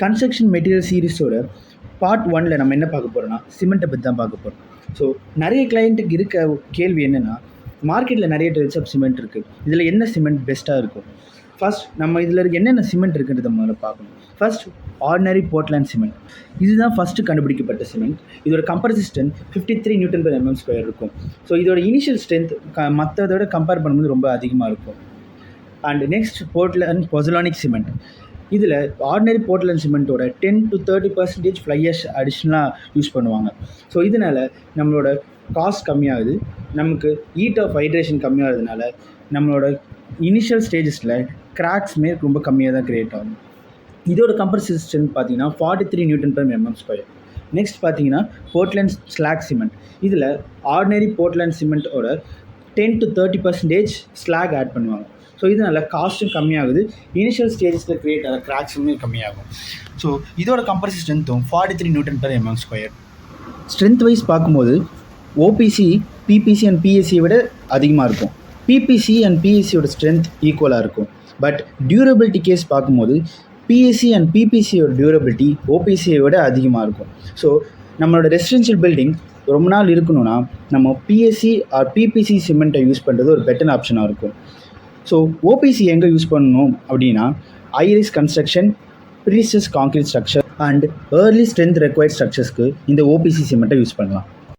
Construction material சீரிஸோட part 1ல் நம்ம என்ன பார்க்க போகிறோம்னா சிமெண்ட்டை பற்றி தான் பார்க்க போகிறோம். ஸோ நிறைய கிளைண்ட்டுக்கு இருக்க கேள்வி என்னென்னா, மார்க்கெட்டில் நிறைய டைப்ஸ் ஆஃப் சிமெண்ட் இருக்குது, இதில் என்ன சிமெண்ட் பெஸ்ட்டாக இருக்கும்? ஃபர்ஸ்ட் நம்ம இதில் என்னென்ன சிமெண்ட் இருக்குன்றத முதல்ல பார்க்கணும். ஃபர்ஸ்ட் ஆர்டினரி போர்ட்லேண்ட் சிமெண்ட், இதுதான் ஃபஸ்ட்டு கண்டுபிடிக்கப்பட்ட சிமெண்ட். இதோட கம்ப்ரசிவ் ஸ்ட்ரென்த் 53 Nm² இருக்கும். ஸோ இதோட இனிஷியல் ஸ்ட்ரென்த் மற்றதோட கம்பேர் பண்ணும்போது ரொம்ப அதிகமாக இருக்கும். And next Portland pozzolanic cement. இதில் ஆர்டினரி போர்ட்லேண்ட் சிமெண்ட்டோட 10 to 30% ஃப்ளை ஆஷ் அடிஷ்னலாக யூஸ் பண்ணுவாங்க. ஸோ இதனால் நம்மளோட காஸ்ட் கம்மியாகுது, நமக்கு ஹீட் ஆஃப் ஹைட்ரேஷன் கம்மியாகிறதுனால நம்மளோட இனிஷியல் ஸ்டேஜஸில் கிராக்ஸுமே ரொம்ப கம்மியாக தான் க்ரியேட் ஆகும். இதோட கம்ப்ரசிவ் ஸ்ட்ரென்த் பார்த்தீங்கன்னா 43 Nm². நெக்ஸ்ட் பார்த்தீங்கன்னா போர்ட்லேண்ட் ஸ்லாக் சிமெண்ட். இதில் ஆர்டினரி போர்ட்லேண்ட் சிமெண்ட்டோட 10 to 30% ஸ்லாக் ஆட் பண்ணுவாங்க. ஸோ இதனால் காஸ்ட்டும் கம்மியாகுது, இனிஷியல் ஸ்டேஜஸில் க்ரியேட் ஆகிற கிராக்ஸுமே கம்மியாகும். ஸோ இதோட கம்ப்ரசிவ் ஸ்ட்ரென்த்தும் 43 Nm². ஸ்ட்ரென்த் வைஸ் பார்க்கும்போது ஓபிசி, பிபிசி அண்ட் பிஎஸ்சியை விட அதிகமாக இருக்கும். பிபிசி அண்ட் பிஎஸ்சியோட ஸ்ட்ரென்த் ஈக்குவலாக இருக்கும். பட் டியூரபிலிட்டி கேஸ் பார்க்கும்போது பிஎஸ்சி அண்ட் பிபிசியோட டியூரபிலிட்டி ஓபிசியை விட அதிகமாக இருக்கும். ஸோ நம்மளோட ரெசிடென்ஷியல் பில்டிங் ரொம்ப நாள் இருக்கணும்னா நம்ம பிஎஸ்சி ஆர் பிபிசி சிமெண்ட்டை யூஸ் பண்ணுறது ஒரு பெட்டர் ஆப்ஷனாக இருக்கும். ஸோ ஓபிசி எங்கே யூஸ் பண்ணணும் அப்படின்னா, high rise construction, prestress concrete structure and early strength required ஸ்ட்ரக்சர்ஸ்க்கு இந்த ஓபிசி சிமெண்ட்டை யூஸ் பண்ணலாம்.